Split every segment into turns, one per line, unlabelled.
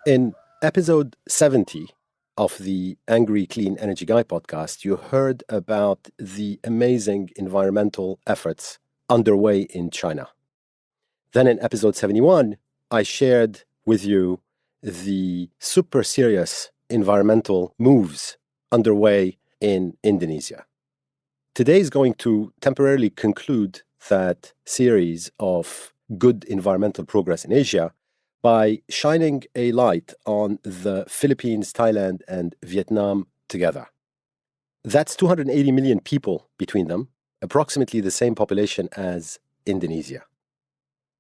In episode 70 of the Angry Clean Energy Guy podcast, you heard about the amazing environmental efforts underway in China. Then in episode 71, I shared with you the super serious environmental moves underway in Indonesia. Today is going to temporarily conclude that series of good environmental progress in Asia by shining a light on the Philippines, Thailand, and Vietnam together. That's 280 million people between them, approximately the same population as Indonesia.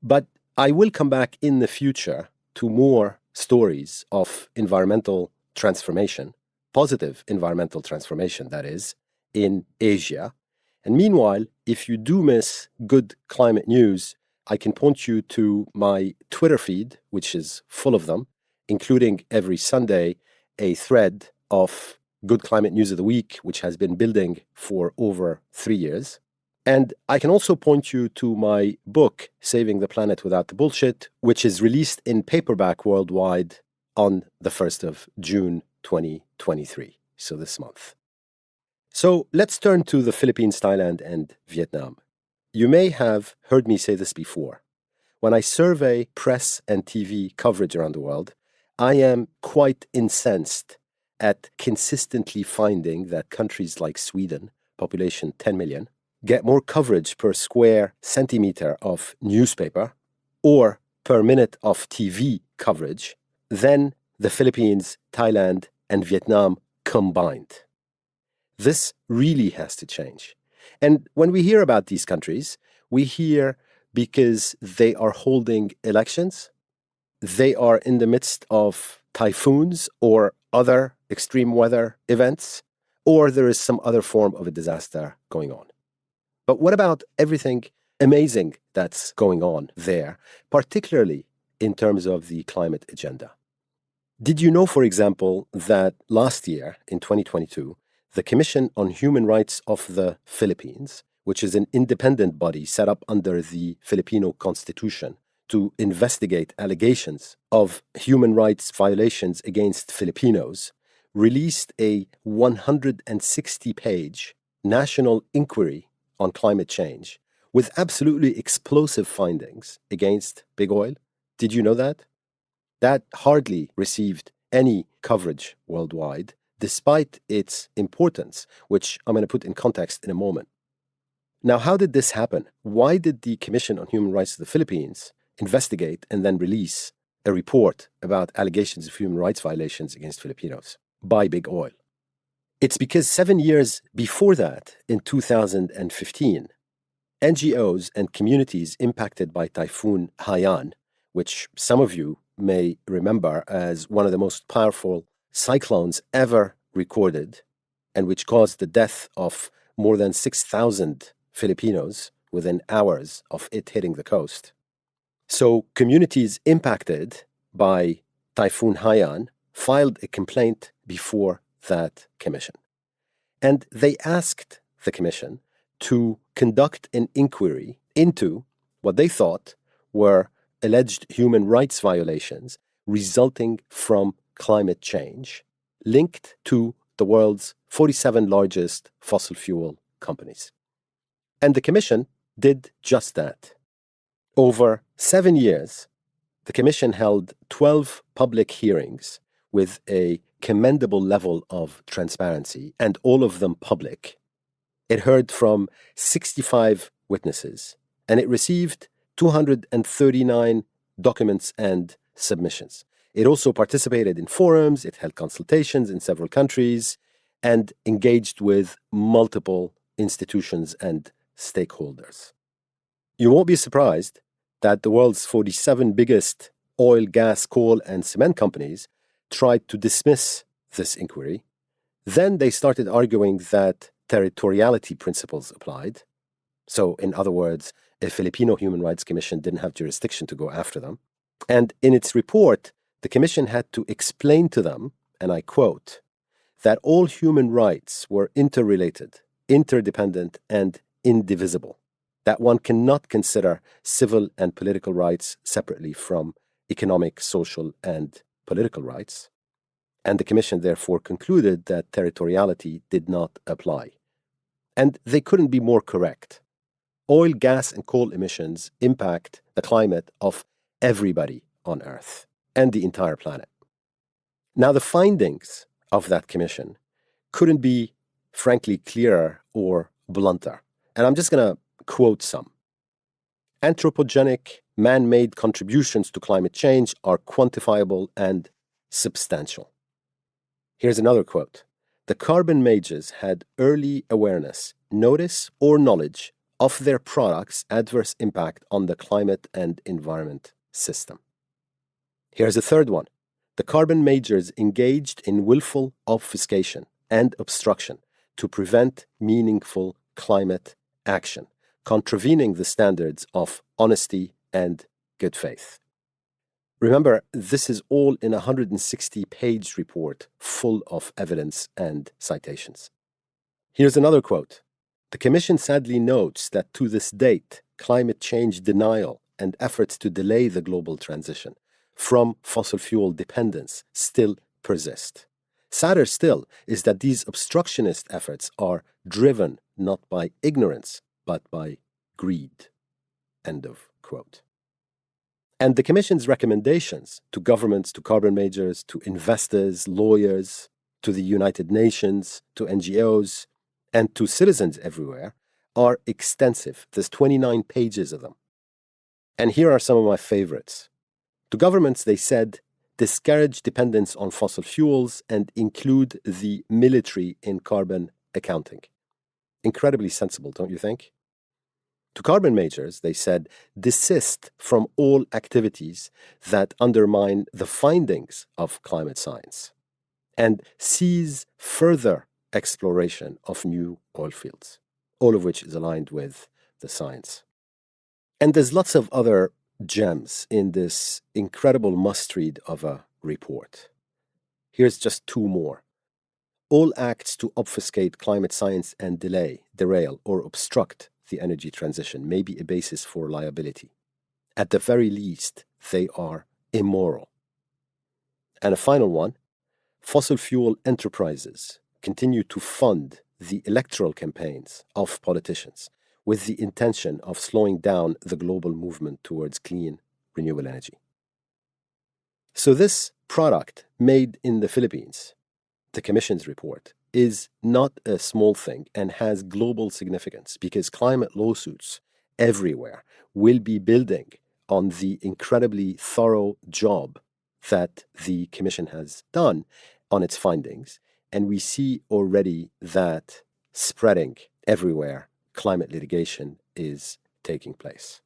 But I will come back in the future to more stories of environmental transformation, positive environmental transformation, that is, in Asia. And meanwhile, if you do miss good climate news, I can point you to my Twitter feed, which is full of them, including every Sunday a thread of good climate news of the week, which has been building for over 3 years. And I can also point you to my book, Saving the Planet Without the Bullshit, which is released in paperback worldwide on the 1st of June 2023, so this month. So let's turn to the Philippines, Thailand, and Vietnam. You may have heard me say this before. When I survey press and TV coverage around the world, I am quite incensed at consistently finding that countries like Sweden, population 10 million, get more coverage per square centimeter of newspaper or per minute of TV coverage than the Philippines, Thailand, and Vietnam combined. This really has to change. And when we hear about these countries, we hear because they are holding elections, they are in the midst of typhoons or other extreme weather events, or there is some other form of a disaster going on. But what about everything amazing that's going on there, particularly in terms of the climate agenda? Did you know, for example, that last year, in 2022, the Commission on Human Rights of the Philippines, which is an independent body set up under the Filipino Constitution to investigate allegations of human rights violations against Filipinos, released a 160-page national inquiry on climate change with absolutely explosive findings against big oil. Did you know that? That hardly received any coverage worldwide, despite its importance, which I'm going to put in context in a moment. Now, how did this happen? Why did the Commission on Human Rights of the Philippines investigate and then release a report about allegations of human rights violations against Filipinos by big oil? It's because 7 years before that, in 2015, NGOs and communities impacted by Typhoon Haiyan, which some of you may remember as one of the most powerful cyclones ever recorded, and which caused the death of more than 6,000 Filipinos within hours of it hitting the coast. So communities impacted by Typhoon Haiyan filed a complaint before that commission. And they asked the commission to conduct an inquiry into what they thought were alleged human rights violations resulting from climate change linked to the world's 47 largest fossil fuel companies. And the commission did just that. Over 7 years, the commission held 12 public hearings with a commendable level of transparency, and all of them public. It heard from 65 witnesses, and it received 239 documents and submissions. It also participated in forums, it held consultations in several countries, and engaged with multiple institutions and stakeholders. You won't be surprised that the world's 47 biggest oil, gas, coal, and cement companies tried to dismiss this inquiry. Then they started arguing that territoriality principles applied. So, in other words, a Filipino Human Rights Commission didn't have jurisdiction to go after them. And in its report, the commission had to explain to them, and I quote, that all human rights were interrelated, interdependent, and indivisible, that one cannot consider civil and political rights separately from economic, social, and political rights, and the Commission therefore concluded that territoriality did not apply. And they couldn't be more correct. Oil, gas, and coal emissions impact the climate of everybody on Earth and the entire planet. Now, the findings of that commission couldn't be, frankly, clearer or blunter. And I'm just going to quote some. Anthropogenic, man-made contributions to climate change are quantifiable and substantial. Here's another quote. The carbon majors had early awareness, notice, or knowledge of their products' adverse impact on the climate and environment system. Here's a third one. The carbon majors engaged in willful obfuscation and obstruction to prevent meaningful climate action, contravening the standards of honesty and good faith. Remember, this is all in a 160-page report full of evidence and citations. Here's another quote. The Commission sadly notes that to this date, climate change denial and efforts to delay the global transition from fossil fuel dependence still persist. Sadder still is that these obstructionist efforts are driven not by ignorance, but by greed. End of quote. And the Commission's recommendations to governments, to carbon majors, to investors, lawyers, to the United Nations, to NGOs, and to citizens everywhere are extensive. There's 29 pages of them. And here are some of my favorites. To governments, they said, discourage dependence on fossil fuels and include the military in carbon accounting. Incredibly sensible, don't you think? To carbon majors, they said, desist from all activities that undermine the findings of climate science and cease further exploration of new oil fields, all of which is aligned with the science. And there's lots of other gems in this incredible must-read of a report. Here's just two more. All acts to obfuscate climate science and derail, or obstruct the energy transition may be a basis for liability. At the very least, they are immoral. And a final one, fossil fuel enterprises continue to fund the electoral campaigns of politicians with the intention of slowing down the global movement towards clean, renewable energy. So this product made in the Philippines, the Commission's report, is not a small thing and has global significance because climate lawsuits everywhere will be building on the incredibly thorough job that the Commission has done on its findings. And we see already that spreading everywhere, climate litigation is taking place.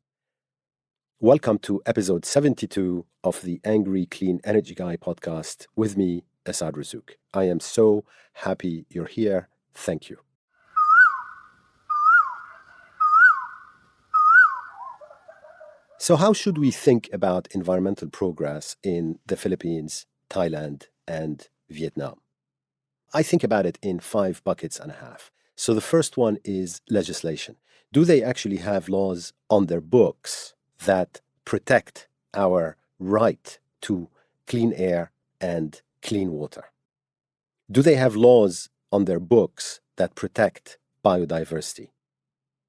Welcome to episode 72 of the Angry Clean Energy Guy podcast with me, Asad Razzouk. I am so happy you're here. Thank you. So how should we think about environmental progress in the Philippines, Thailand, and Vietnam? I think about it in 5 buckets and a half. So the first one is legislation. Do they actually have laws on their books that protect our right to clean air and clean water? Do they have laws on their books that protect biodiversity?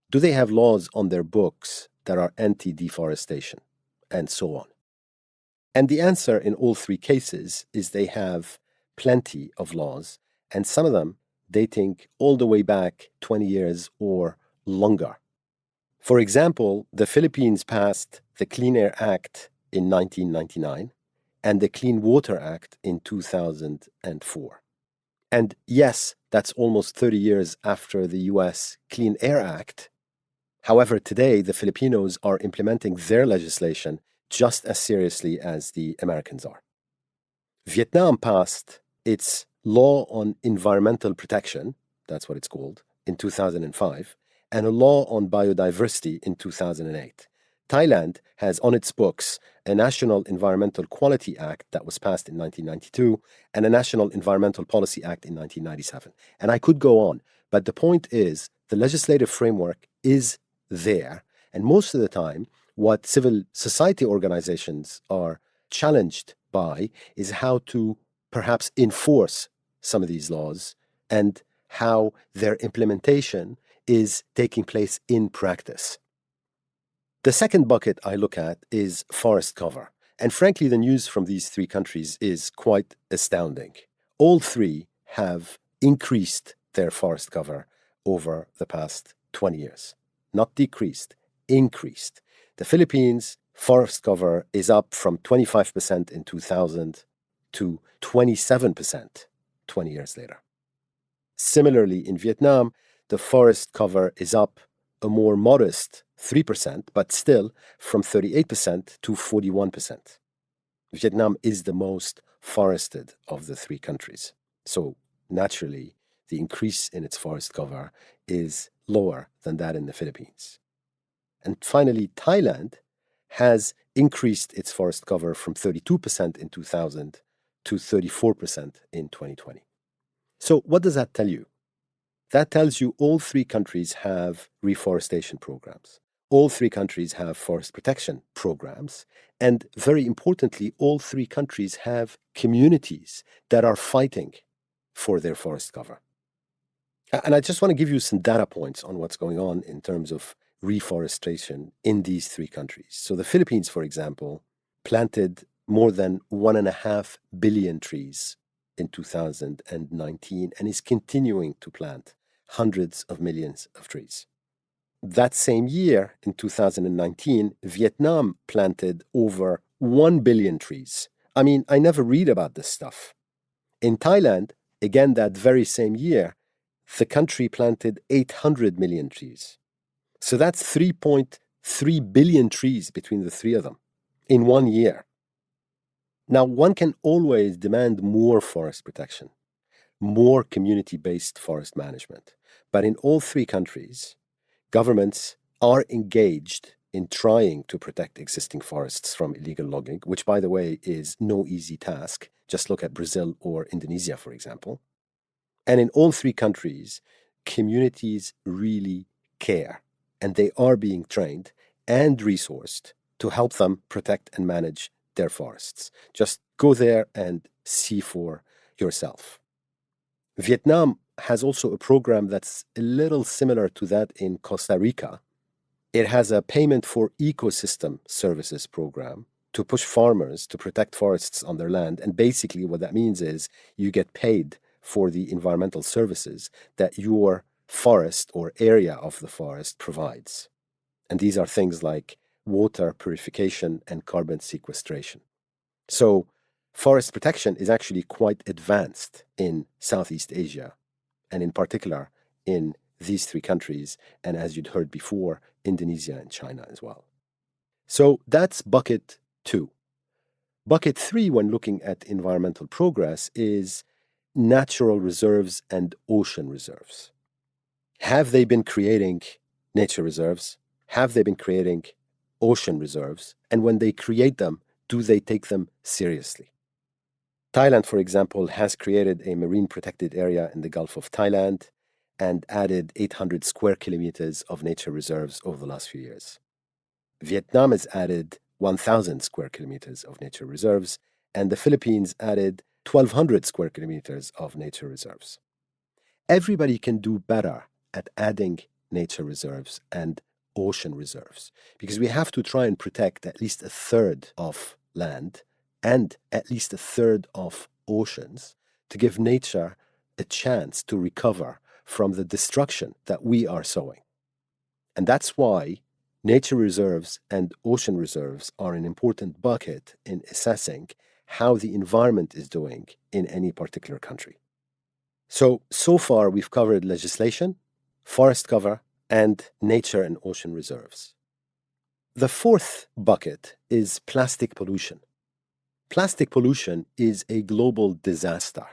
Do they have laws on their books that are anti-deforestation? And so on. And the answer in all 3 cases is they have plenty of laws, and some of them dating all the way back 20 years or longer. For example, the Philippines passed the Clean Air Act in 1999 and the Clean Water Act in 2004. And yes, that's almost 30 years after the US Clean Air Act. However, today, the Filipinos are implementing their legislation just as seriously as the Americans are. Vietnam passed its Law on Environmental Protection, that's what it's called, in 2005, and a law on biodiversity in 2008. Thailand has on its books a National Environmental Quality Act that was passed in 1992 and a National Environmental Policy Act in 1997. And I could go on, but the point is the legislative framework is there, and most of the time what civil society organizations are challenged by is how to perhaps enforce some of these laws and how their implementation is taking place in practice. The second bucket I look at is forest cover. And frankly, the news from these three countries is quite astounding. All three have increased their forest cover over the past 20 years. Not decreased, increased. The Philippines forest cover is up from 25% in 2000 to 27% 20 years later. Similarly, in Vietnam, the forest cover is up a more modest 3%, but still from 38% to 41%. Vietnam is the most forested of the three countries. So naturally, the increase in its forest cover is lower than that in the Philippines. And finally, Thailand has increased its forest cover from 32% in 2000 to 34% in 2020. So what does that tell you? That tells you all three countries have reforestation programs. All three countries have forest protection programs. And very importantly, all three countries have communities that are fighting for their forest cover. And I just want to give you some data points on what's going on in terms of reforestation in these three countries. So the Philippines, for example, planted more than 1.5 billion trees in 2019 and is continuing to plant hundreds of millions of trees. That same year, in 2019, Vietnam planted over 1 billion trees. I mean, I never read about this stuff. In Thailand, again, that very same year, the country planted 800 million trees. So that's 3.3 billion trees between the three of them in 1 year. Now, one can always demand more forest protection, more community-based forest management. But in all three countries, governments are engaged in trying to protect existing forests from illegal logging, which, by the way, is no easy task. Just look at Brazil or Indonesia, for example. And in all three countries, communities really care, and they are being trained and resourced to help them protect and manage their forests. Just go there and see for yourself. Vietnam has also a program that's a little similar to that in Costa Rica. It has a payment for ecosystem services program to push farmers to protect forests on their land. And basically what that means is you get paid for the environmental services that your forest or area of the forest provides. And these are things like water purification and carbon sequestration. So forest protection is actually quite advanced in Southeast Asia, and in particular in these three countries, and as you'd heard before, Indonesia and China as well. So that's bucket 2. Bucket 3, when looking at environmental progress, is natural reserves and ocean reserves. Have they been creating nature reserves? Have they been creating ocean reserves? And when they create them, do they take them seriously? Thailand, for example, has created a marine protected area in the Gulf of Thailand and added 800 square kilometers of nature reserves over the last few years. Vietnam has added 1,000 square kilometers of nature reserves, and the Philippines added 1,200 square kilometers of nature reserves. Everybody can do better at adding nature reserves and ocean reserves because we have to try and protect at least a third of land and at least a third of oceans to give nature a chance to recover from the destruction that we are sowing. And that's why nature reserves and ocean reserves are an important bucket in assessing how the environment is doing in any particular country. So far we've covered legislation, forest cover, and nature and ocean reserves. The fourth bucket is plastic pollution. Plastic pollution is a global disaster,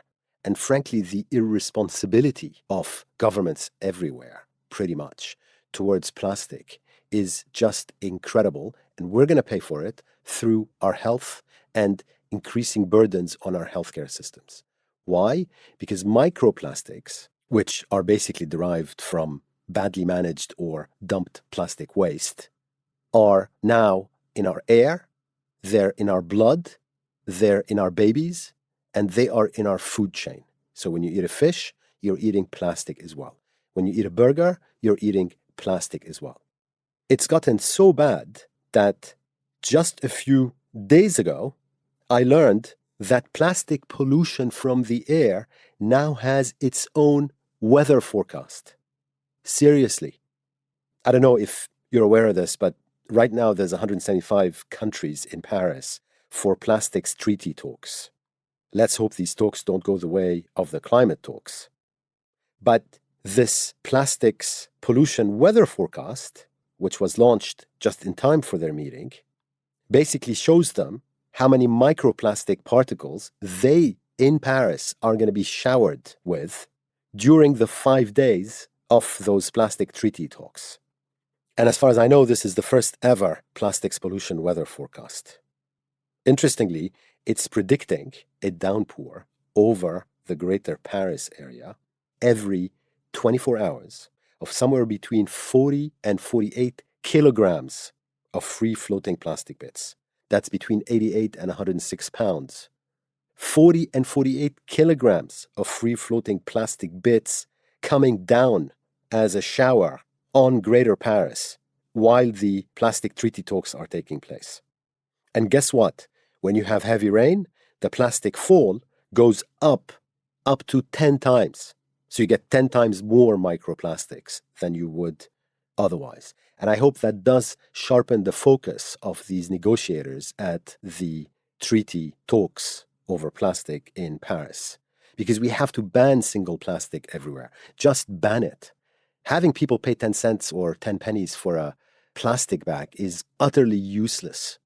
and frankly, the irresponsibility of governments everywhere, pretty much, towards plastic is just incredible, and we're going to pay for it through our health and increasing burdens on our healthcare systems. Why? Because microplastics, which are basically derived from badly managed or dumped plastic waste, are now in our air, they're in our blood, they're in our babies, and they are in our food chain. So when you eat a fish, you're eating plastic as well. When you eat a burger, you're eating plastic as well. It's gotten so bad that just a few days ago, I learned that plastic pollution from the air now has its own weather forecast. Seriously. I don't know if you're aware of this, but right now there's 175 countries in Paris for plastics treaty talks. Let's hope these talks don't go the way of the climate talks. But this plastics pollution weather forecast, which was launched just in time for their meeting, basically shows them how many microplastic particles they in Paris are going to be showered with during the 5 days of those plastic treaty talks. And as far as I know, this is the first ever plastics pollution weather forecast. Interestingly, it's predicting a downpour over the greater Paris area every 24 hours of somewhere between 40 and 48 kilograms of free-floating plastic bits. That's between 88 and 106 pounds. 40 and 48 kilograms of free-floating plastic bits coming down as a shower on Greater Paris while the plastic treaty talks are taking place. And guess what? When you have heavy rain, the plastic fall goes up to 10 times. So you get 10 times more microplastics than you would otherwise. And I hope that does sharpen the focus of these negotiators at the treaty talks over plastic in Paris. Because we have to ban single plastic everywhere. Just ban it. Having people pay 10 cents or 10 pennies for a plastic bag is utterly useless.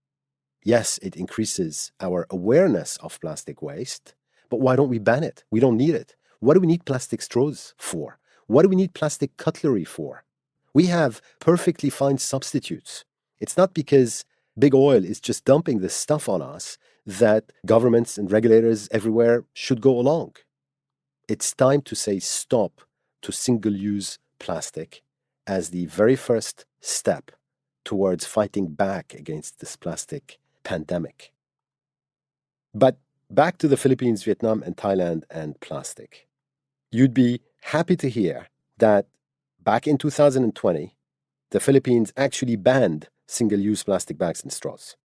Yes, it increases our awareness of plastic waste, but why don't we ban it? We don't need it. What do we need plastic straws for? What do we need plastic cutlery for? We have perfectly fine substitutes. It's not because big oil is just dumping this stuff on us that governments and regulators everywhere should go along. It's time to say stop to single-use plastic as the very first step towards fighting back against this plastic pandemic. But back to the Philippines, Vietnam, and Thailand and plastic. You'd be happy to hear that back in 2020, the Philippines actually banned single-use plastic bags and straws.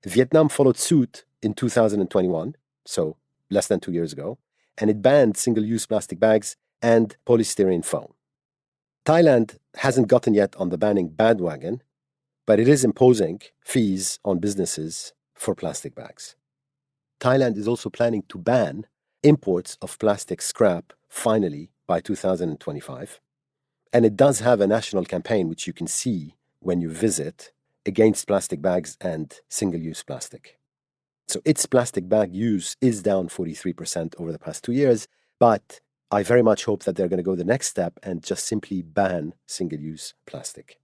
Vietnam followed suit in 2021, so less than 2 years ago, and it banned single-use plastic bags and polystyrene foam. Thailand hasn't gotten yet on the banning bandwagon, but it is imposing fees on businesses for plastic bags. Thailand is also planning to ban imports of plastic scrap finally by 2025. And it does have a national campaign, which you can see when you visit, against plastic bags and single-use plastic. So its plastic bag use is down 43% over the past 2 years, but I very much hope that they're going to go the next step and just simply ban single-use plastic.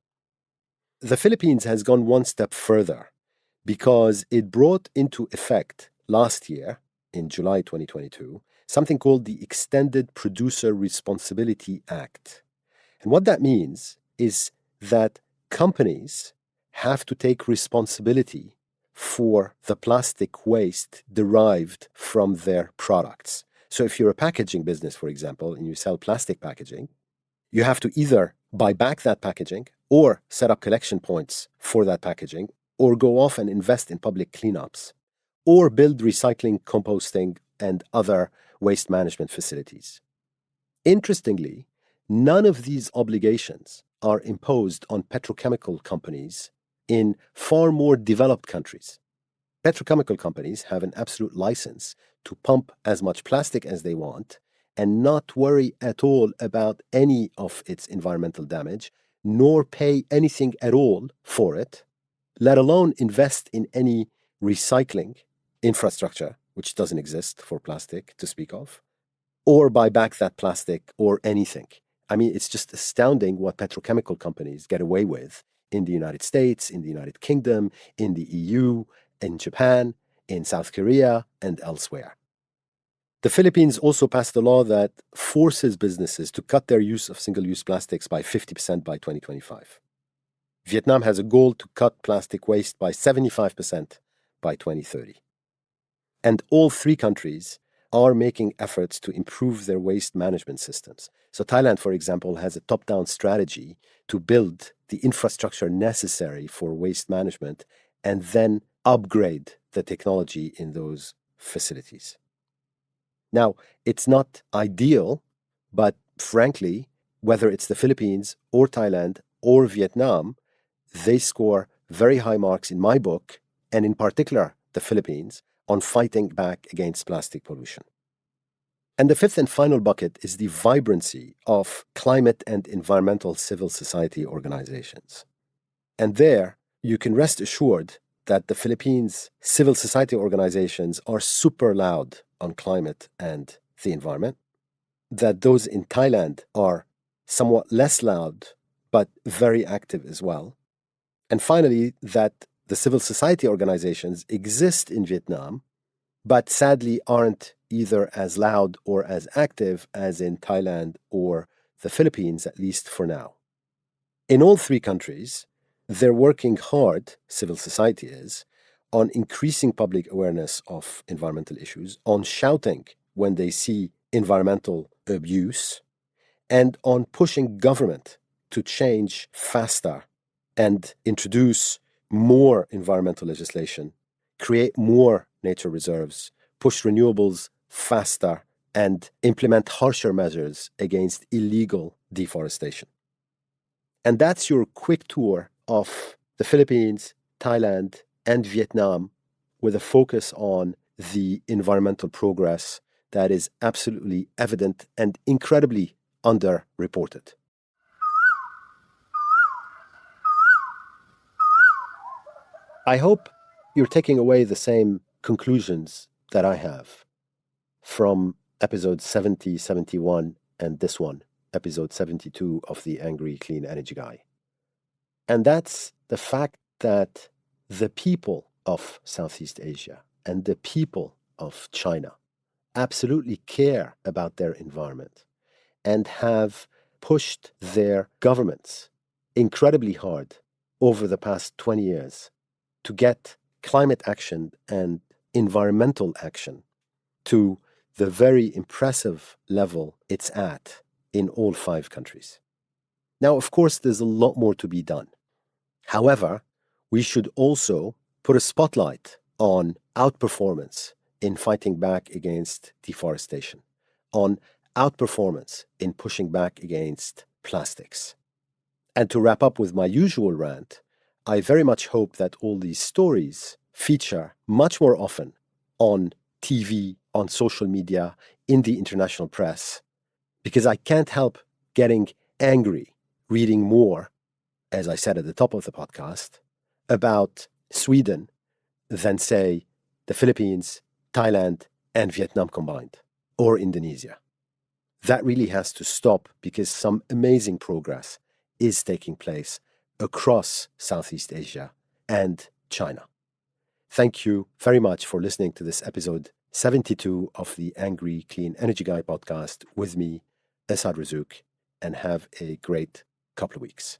The Philippines has gone one step further because it brought into effect last year, in July 2022, something called the Extended Producer Responsibility Act. And what that means is that companies have to take responsibility for the plastic waste derived from their products. So if you're a packaging business, for example, and you sell plastic packaging, you have to either buy back that packaging or set up collection points for that packaging, or go off and invest in public cleanups, or build recycling, composting, and other waste management facilities. Interestingly, none of these obligations are imposed on petrochemical companies in far more developed countries. Petrochemical companies have an absolute license to pump as much plastic as they want and not worry at all about any of its environmental damage, nor pay anything at all for it, let alone invest in any recycling infrastructure, which doesn't exist for plastic to speak of, or buy back that plastic or anything. I mean, it's just astounding what petrochemical companies get away with in the United States, in the United Kingdom, in the EU, in Japan, in South Korea, and elsewhere. The Philippines also passed a law that forces businesses to cut their use of single-use plastics by 50% by 2025. Vietnam has a goal to cut plastic waste by 75% by 2030. And all three countries are making efforts to improve their waste management systems. So Thailand, for example, has a top-down strategy to build the infrastructure necessary for waste management and then upgrade the technology in those facilities. Now, it's not ideal, but frankly, whether it's the Philippines or Thailand or Vietnam, they score very high marks in my book, and in particular, the Philippines, on fighting back against plastic pollution. And the fifth and final bucket is the vibrancy of climate and environmental civil society organizations. And there, you can rest assured that the Philippines' civil society organizations are super loud on climate and the environment, that those in Thailand are somewhat less loud, but very active as well. And finally, that the civil society organizations exist in Vietnam, but sadly aren't either as loud or as active as in Thailand or the Philippines, at least for now. In all three countries, they're working hard, civil society is, on increasing public awareness of environmental issues, on shouting when they see environmental abuse, and on pushing government to change faster and introduce more environmental legislation, create more nature reserves, push renewables faster, and implement harsher measures against illegal deforestation. And that's your quick tour of the Philippines, Thailand, and Vietnam with a focus on the environmental progress that is absolutely evident and incredibly underreported. I hope you're taking away the same conclusions that I have from episode 70, 71, and this one, episode 72 of The Angry Clean Energy Guy. And that's the fact that the people of Southeast Asia and the people of China absolutely care about their environment and have pushed their governments incredibly hard over the past 20 years to get climate action and environmental action to the very impressive level it's at in all five countries. Now, of course, there's a lot more to be done. However, we should also put a spotlight on outperformance in fighting back against deforestation, on outperformance in pushing back against plastics. And to wrap up with my usual rant, I very much hope that all these stories feature much more often on TV, on social media, in the international press, because I can't help getting angry reading more, as I said at the top of the podcast, about Sweden than, say, the Philippines, Thailand, and Vietnam combined, or Indonesia. That really has to stop because some amazing progress is taking place across Southeast Asia and China. Thank you very much for listening to this episode 72 of the Angry Clean Energy Guy podcast with me, Esad Razzouk, and have a great couple of weeks.